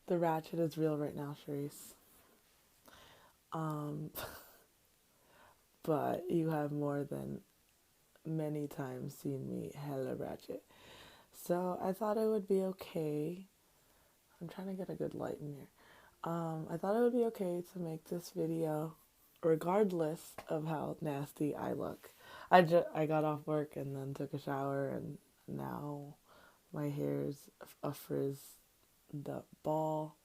The ratchet is real right now, Sharice. Um, but you have more than many times seen me hella ratchet. So I thought it would be okay. I'm trying to get a good light in here. I thought it would be okay to make this video regardless of how nasty I look. I got off work and then took a shower and now my hair's a frizz the ball.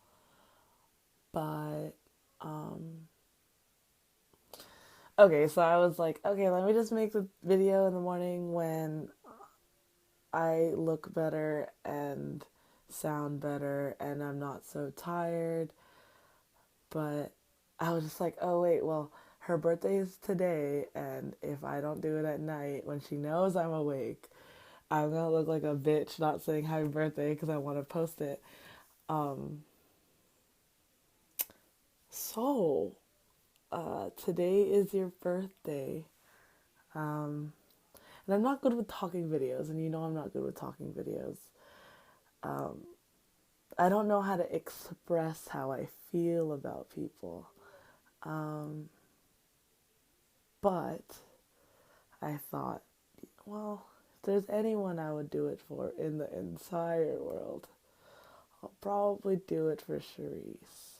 But um okay, so I was like, okay, let me just make the video in the morning when I look better and sound better and I'm not so tired. But I was just like, oh, wait, well, her birthday is today. And if I don't do it at night when she knows I'm awake, I'm going to look like a bitch not saying happy birthday because I want to post it. Um, so, today is your birthday. Um, and I'm not good with talking videos, and you know I'm not good with talking videos. Um, I don't know how to express how I feel about people. Um, but I thought, well, if there's anyone I would do it for in the entire world, I'll probably do it for Charisse.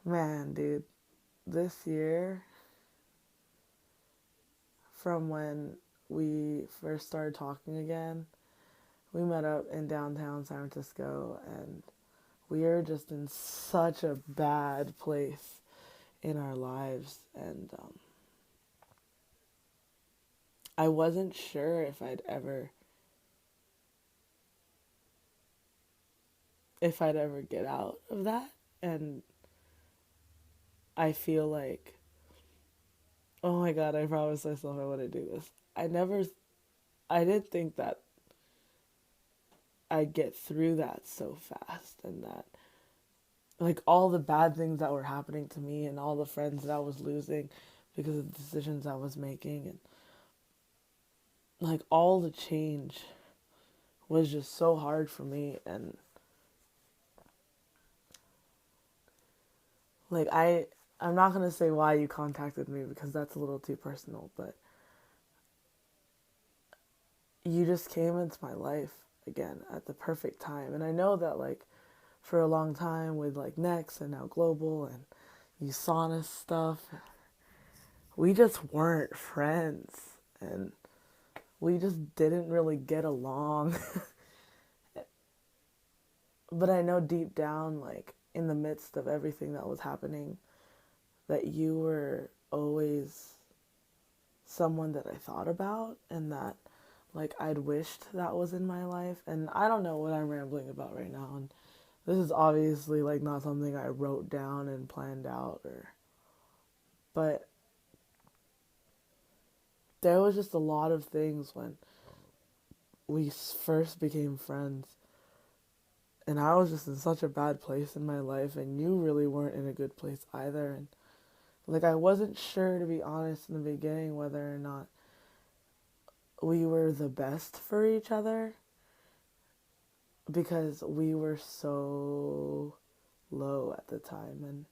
Man, dude, this year, from when we first started talking again, we met up in downtown San Francisco and we are just in such a bad place in our lives. And I wasn't sure if I'd ever get out of that. And I feel like, oh my God, I promised myself I wouldn't do this. I didn't think that I'd get through that so fast and that, like, all the bad things that were happening to me and all the friends that I was losing because of the decisions I was making and, like, all the change was just so hard for me. And, like, I'm not going to say why you contacted me because that's a little too personal, but you just came into my life again at the perfect time. And I know that, like, for a long time with like Next and now Global and USANA stuff, we just weren't friends and we just didn't really get along. But I know deep down, like in the midst of everything that was happening, that you were always someone that I thought about and that like I'd wished that was in my life. And I don't know what I'm rambling about right now. And this is obviously like not something I wrote down and planned out or, but there was just a lot of things when we first became friends. And I was just in such a bad place in my life, and you really weren't in a good place either. And like, I wasn't sure, to be honest, in the beginning, whether or not we were the best for each other because we were so low at the time. And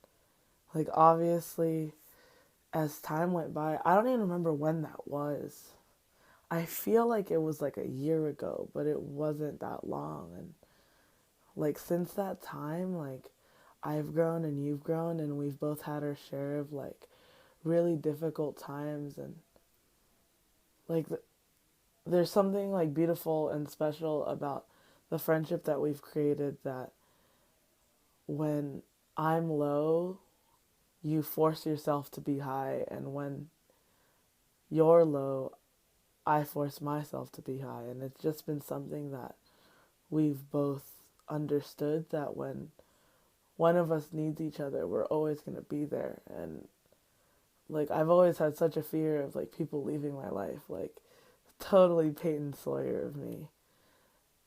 like, obviously, as time went by, I don't even remember when that was. I feel like it was like a year ago, but it wasn't that long. And like since that time, like I've grown and you've grown and we've both had our share of like really difficult times and like there's something like beautiful and special about the friendship that we've created that when I'm low, you force yourself to be high and when you're low, I force myself to be high and it's just been something that we've both understood that when one of us needs each other, we're always going to be there. And like, I've always had such a fear of like people leaving my life, like, totally Peyton Sawyer of me.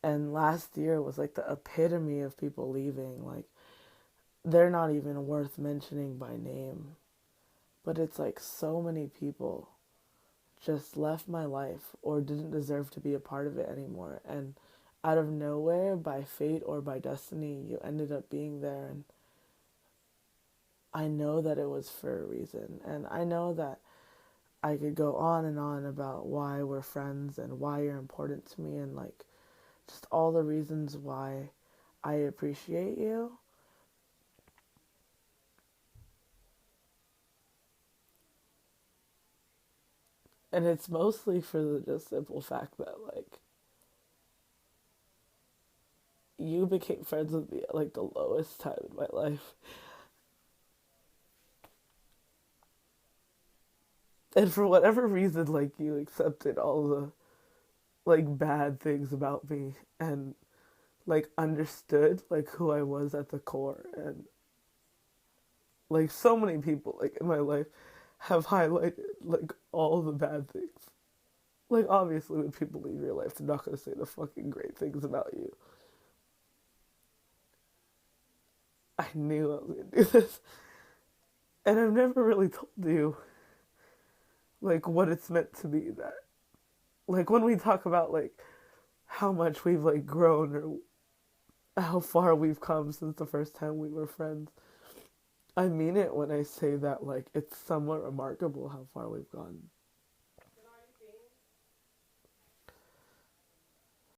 And last year was like the epitome of people leaving. Like, they're not even worth mentioning by name. But it's like so many people just left my life or didn't deserve to be a part of it anymore. And out of nowhere, by fate or by destiny, you ended up being there. And I know that it was for a reason. And I know that I could go on and on about why we're friends and why you're important to me and like just all the reasons why I appreciate you. And it's mostly for the just simple fact that like you became friends with me at like the lowest time in my life. And for whatever reason, like you accepted all the like bad things about me and like understood like who I was at the core. And like so many people like in my life have highlighted like all the bad things. Like obviously when people leave your life, they're not gonna say the fucking great things about you. I knew I was gonna do this. And I've never really told you like what it's meant to be that like when we talk about like how much we've like grown or how far we've come since the first time we were friends. I mean it when I say that like it's somewhat remarkable how far we've gone.